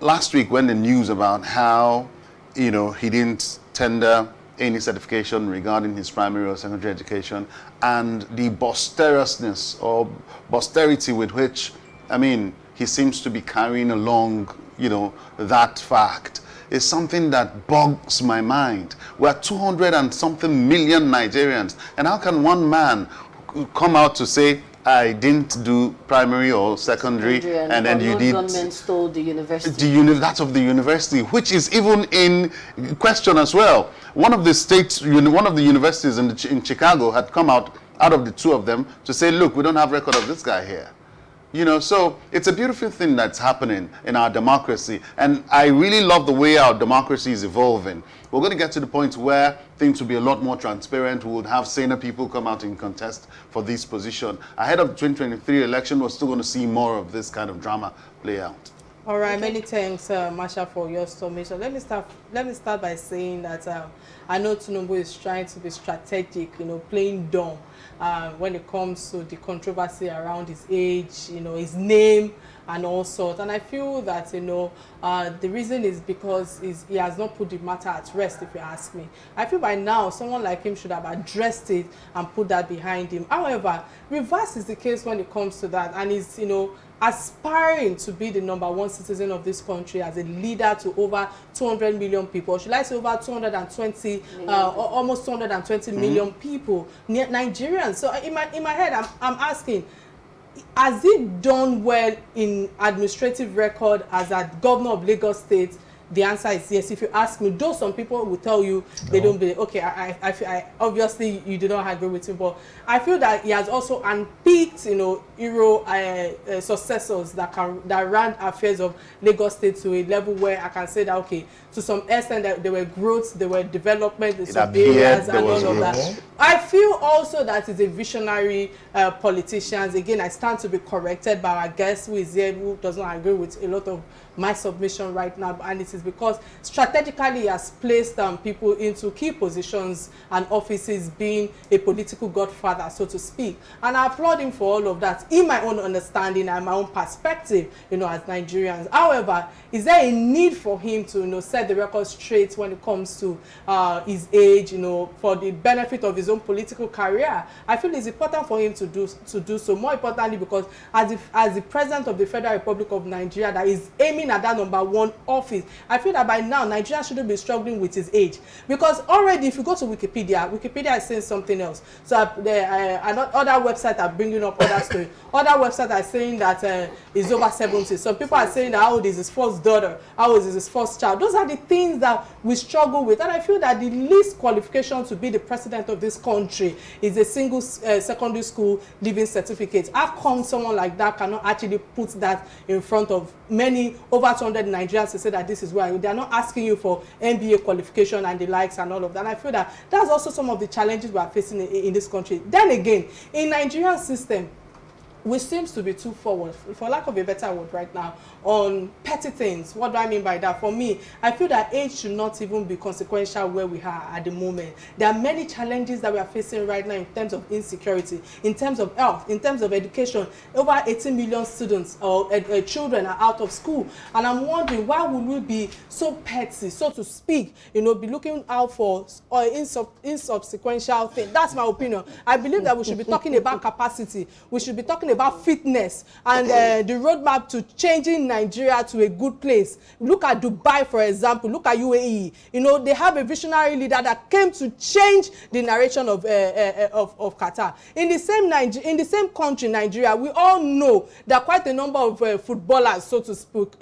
S2: last week when the news about how, you know, he didn't tender any certification regarding his primary or secondary education, and the boisterousness or posterity with which, I mean, he seems to be carrying along, you know, that fact is something that bogs my mind. We're 200 and something million Nigerians, and how can one man come out to say, I didn't do primary or secondary, and then you did.
S3: Government stole the university.
S2: That of the university, which is even in question as well. One of the states, one of the universities in Chicago had come out of the two of them to say, look, we don't have record of this guy here. You know, so it's a beautiful thing that's happening in our democracy. And I really love the way our democracy is evolving. We're going to get to the point where things will be a lot more transparent. We would have saner people come out and contest for this position. Ahead of the 2023 election, we're still going to see more of this kind of drama play out.
S1: All right, many thanks, Masha, for your submission. Let me start by saying that I know Tinubu is trying to be strategic, you know, playing dumb when it comes to the controversy around his age, you know, his name and all sorts. And I feel that, you know, the reason is because he has not put the matter at rest, if you ask me. I feel by now someone like him should have addressed it and put that behind him. However, reverse is the case when it comes to that, and he's, you know, aspiring to be the #1 citizen of this country as a leader to over 200 million people. Should I say over 220, almost 220 million people, Nigerians. So in my head, I'm asking, has he done well in administrative record as a governor of Lagos State? The answer is yes. If you ask me, though some people will tell you they don't believe. Okay, I obviously you do not agree with him, but I feel that he has also unpicked, you know, hero successors that ran affairs of Lagos State to a level where I can say that, okay, to some extent that there were growth, there were development in some areas and all of that. I feel also that he's a visionary politician. Again, I stand to be corrected by our guest who is here, who does not agree with a lot of my submission right now, and it is because strategically he has placed people into key positions and offices, being a political godfather, so to speak. And I applaud him for all of that, in my own understanding and my own perspective, you know, as Nigerians. However, is there a need for him to, you know, set the record straight when it comes to his age, you know, for the benefit of his own political career? I feel it's important for him to do so. More importantly, because as the president of the Federal Republic of Nigeria that is aiming at that #1 office, I feel that by now Nigeria shouldn't be struggling with his age, because already if you go to Wikipedia is saying something else. So other websites are bringing up other stories. Other websites are saying that he's over 70. Some people are saying that how old is his first daughter, how old is his first child. Those are the things that we struggle with, and I feel that the least qualification to be the president of this country is a single secondary school leaving certificate. How come someone like that cannot actually put that in front of many over 200 Nigerians to say that this is why they are not asking you for MBA qualification and the likes and all of that? And I feel that that's also some of the challenges we are facing in this country. Then again, in Nigerian system, we seems to be too forward, for lack of a better word right now, on petty things. What do I mean by that? For me, I feel that age should not even be consequential where we are at the moment. There are many challenges that we are facing right now in terms of insecurity, in terms of health, in terms of education. Over 18 million students or children are out of school. And I'm wondering, why would we be so petty, so to speak, be looking out for insubsequential thing. That's my opinion. I believe that we should be talking about capacity. We should be talking about fitness and the roadmap to changing Nigeria to a good place. Look at Dubai, for example. Look at UAE. They have a visionary leader that came to change the narration of Qatar. In the same country, Nigeria, we all know that quite a number of footballers, so to speak,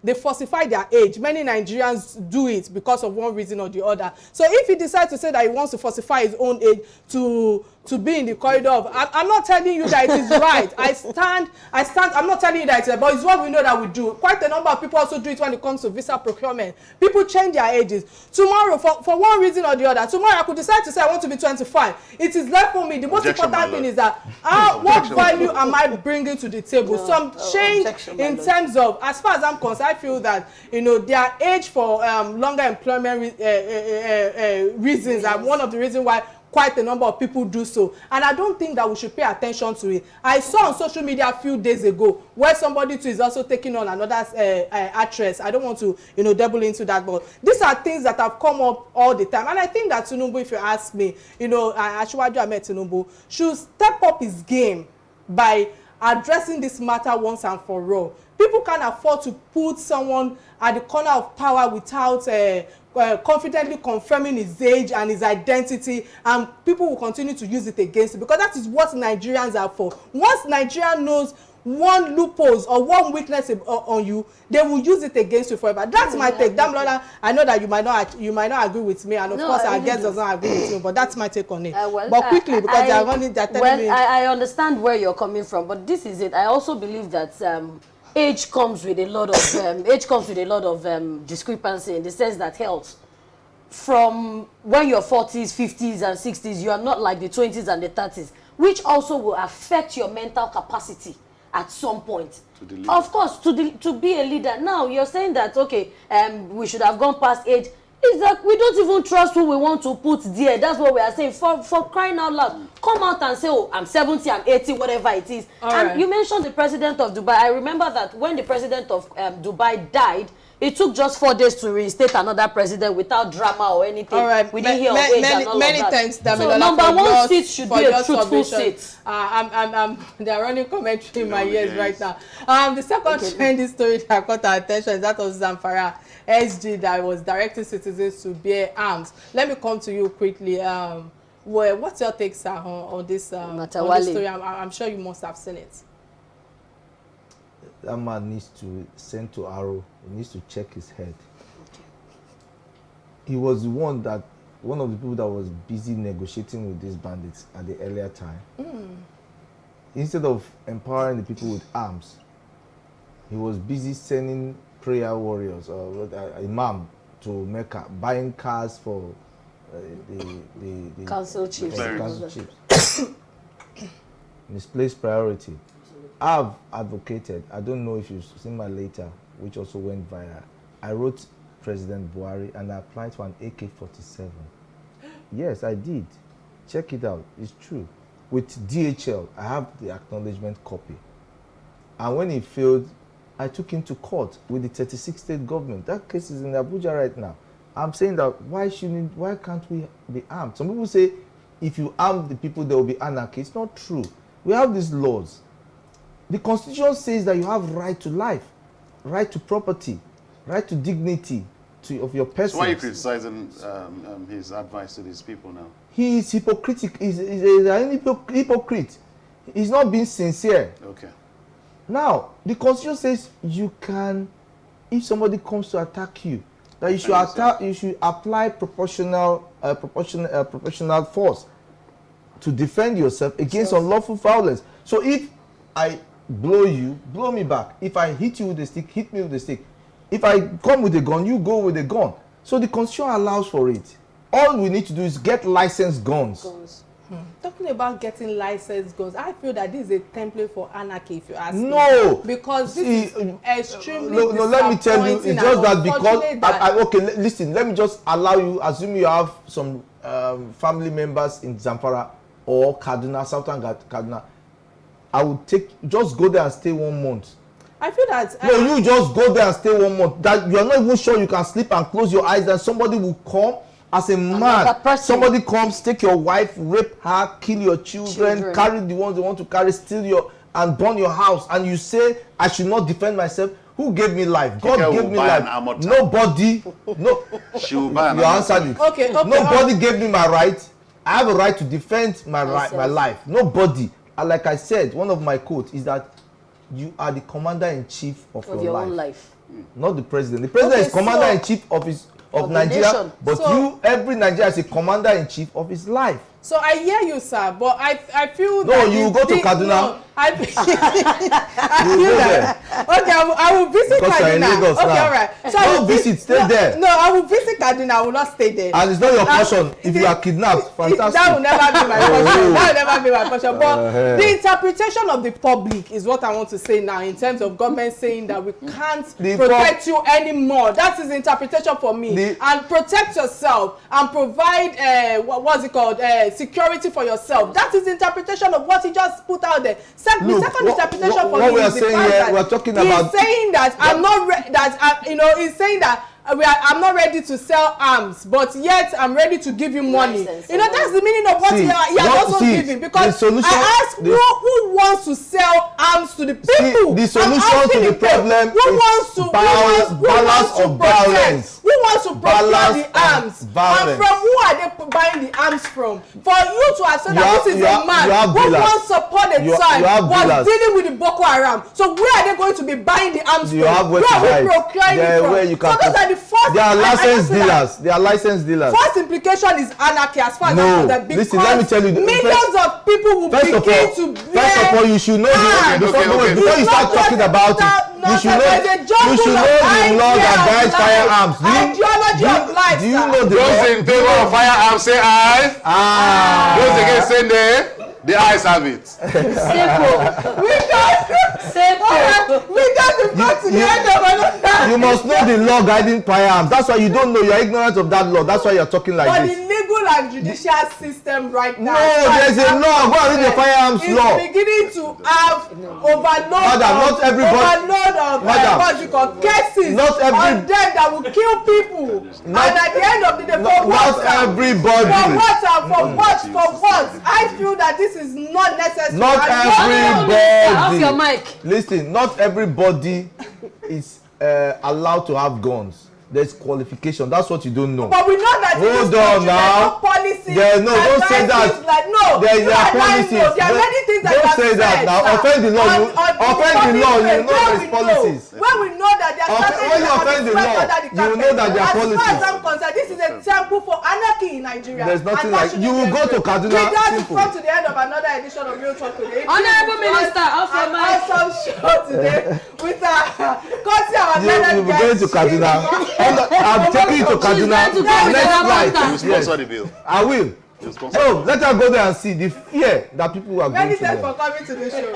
S1: they falsify their age. Many Nigerians do it because of one reason or the other. So if he decides to say that he wants to falsify his own age to be in the corridor of, I'm not telling you that it is right. I stand, I'm not telling you that it's right, but it's what we know that we do. Quite a number of people also do it when it comes to visa procurement. People change their ages. Tomorrow, for one reason or the other, tomorrow I could decide to say I want to be 25. It is left for me. The most important thing is that what value am I bringing to the table? Some change in terms of, as far as I'm concerned, I feel that, their age for longer employment reasons are one of the reasons why quite a number of people do so, and I don't think that we should pay attention to it. I saw on social media a few days ago where somebody too is also taking on another actress. I don't want to double into that, but these are things that have come up all the time, and I think that Tinubu, if you ask me, Asiwaju Ahmed Tinubu should step up his game by addressing this matter once and for all. People can't afford to put someone at the corner of power without confidently confirming his age and his identity, and people will continue to use it against him, because that is what Nigerians are for. Once Nigeria knows one loopholes or one weakness on you, they will use it against you forever. That's my take. Damlola, I know that you might not agree with me, and of course our guest does not agree with you, but that's my take on it. But quickly, because they are telling me.
S3: I understand where you're coming from, but this is it. I also believe that age comes with a lot of discrepancy, in the sense that health, from when you're 40s, 50s, and 60s, you are not like the 20s and the 30s, which also will affect your mental capacity at some point. Of course, to be a leader. Now you're saying that okay, we should have gone past age. It's like we don't even trust who we want to put there. That's what we are saying. For crying out loud, come out and say, oh, I'm 70, I'm 80, whatever it is. And you mentioned the president of Dubai. I remember that when the president of Dubai died, it took just 4 days to reinstate another president without drama or anything. We didn't hear of age and all
S1: many
S3: of that.
S1: thanks, Damilola,
S3: so number one seat should be a truthful seat.
S1: They are running commentary in my ears right now. The second trending story that caught our attention is that of Zamfara SG that was directing citizens to bear arms. Let me come to you quickly. What's your take, sir, on this story? I'm sure you must have seen it.
S8: That man needs to send to Arrow. He needs to check his head. He was the one of the people that was busy negotiating with these bandits at the earlier time. Instead of empowering the people with arms, he was busy sending prayer warriors or imam to Mecca, buying cars for the
S3: council chiefs.
S8: Misplaced priority. I've advocated, I don't know if you've seen my letter, which also went viral. I wrote President Buhari and I applied for an AK-47. Yes, I did. Check it out. It's true. With DHL, I have the acknowledgement copy. And when he failed, I took him to court with the 36 state government. That case is in Abuja right now. I'm saying that why can't we be armed? Some people say if you arm the people, there will be anarchy. It's not true. We have these laws. The Constitution says that you have right to life, right to property, right to dignity of your person.
S2: So why are you criticizing his advice to these people now?
S8: He is hypocritical. He's a hypocrite. He's not being sincere.
S2: Okay.
S8: Now, the Constitution says you can, if somebody comes to attack you, that you should apply proportional force to defend yourself against unlawful violence. So if I blow you, blow me back. If I hit you with a stick, hit me with a stick. If I come with a gun, you go with a gun. So the Constitution allows for it. All we need to do is get licensed guns.
S1: Talking about getting licensed guns, I feel that this is a template for anarchy, if you ask
S8: me.
S1: Because this is extremely
S8: no, let me tell you, it's just that because okay, listen, let me just allow you, assume you have some family members in Zamfara or Kaduna, Southern Kaduna. I would just go there and stay 1 month.
S1: I feel that.
S8: No, you just go there and stay 1 month. That you are not even sure you can sleep and close your eyes. And somebody will come as a man. Somebody comes, take your wife, rape her, kill your children, carry the ones they want to carry, steal your and burn your house. And you say, I should not defend myself. Who gave me life? God gave me life. Nobody. No. You answered it.
S1: Okay.
S8: Nobody gave me my right. I have a right to defend my life. Nobody. And like I said, one of my quotes is that you are the commander-in-chief of your
S3: own life.
S8: Not the president. The president is commander-in-chief of Nigeria, but every Nigerian is a commander-in-chief of his life.
S1: So I hear you, sir, but I feel
S8: no,
S1: that
S8: you go to Kaduna.
S1: No, I feel that. Okay, I will visit Kaduna. Okay, all right. So I will
S8: visit. Stay there.
S1: No, I will visit Kaduna. I will not stay there.
S8: And it's not your portion if you are kidnapped. Fantastic.
S1: That will never be my portion. That will never be my portion. But the interpretation of the public is what I want to say now in terms of government saying that we can't protect you anymore. That is the interpretation for me. And protect yourself and provide what's it called? Security for yourself. That is the interpretation of what he just put out there. The second interpretation for me is the fact that
S8: we're talking
S1: he's
S8: about
S1: saying that I'm not he's saying that I'm not ready to sell arms, but yet I'm ready to give you money. That's the meaning of what he has also given. Because I ask who wants to sell arms to the people?
S8: The solution to the problem is balance of violence.
S1: Who wants to procure the arms? And from who are they buying the arms from? For you to have said that this is a man who once upon a time was dealing with the Boko Haram. So where are they going to be buying the arms from? Where are we procuring it from? So those are the first.
S8: They are licensed dealers. They are licensed dealers.
S1: First implication is anarchy as far as I'm concerned.
S8: Listen, let me tell you.
S1: Millions of people will begin to bear.
S8: First of all, you should know before you start talking about it. You should know the law that guides firearms.
S1: Ideology of life.
S8: Do you know the
S2: those in favor of firearms say aye? Those against say nay. The eyes have it.
S1: Simple. We got the fact to the end of another.
S8: You must know the law guiding firearms. That's why you don't know. You are ignorant of that law. That's why you are talking like this.
S1: But the legal and judicial system right now.
S8: No, there's a law. Go and read the firearms law.
S1: It's beginning to have overload of what's it called, cases on them that will kill people. And at the end of the day, for what?
S8: Everybody.
S1: For what? I feel that this is not necessary.
S8: Not everybody.
S3: Off your mic.
S8: Listen, not everybody is allowed to have guns. There's qualification. That's what you don't know.
S1: But we know that
S8: hold on now. Don't say that. There are policies.
S1: There are many things that
S8: don't say that now. Offend the law. Offend the law. You know there's policies.
S1: When we know that there are
S8: when you offend the law, you know that there are policies.
S1: As far as I'm concerned, this is a temple for anarchy in Nigeria.
S8: There's nothing like you will go to Kaduna.
S1: Simple. Come to the end of another edition of Real Talk today.
S3: Honorable Minister, off your mic.
S1: Awesome show today with our
S8: you will be going to Kaduna. I'm taking you to Kaduna. Next flight.
S2: You sponsor the bill.
S8: I will. So let her go there and see the fear that people are going
S1: Many
S8: through.
S1: thanks for coming to the show.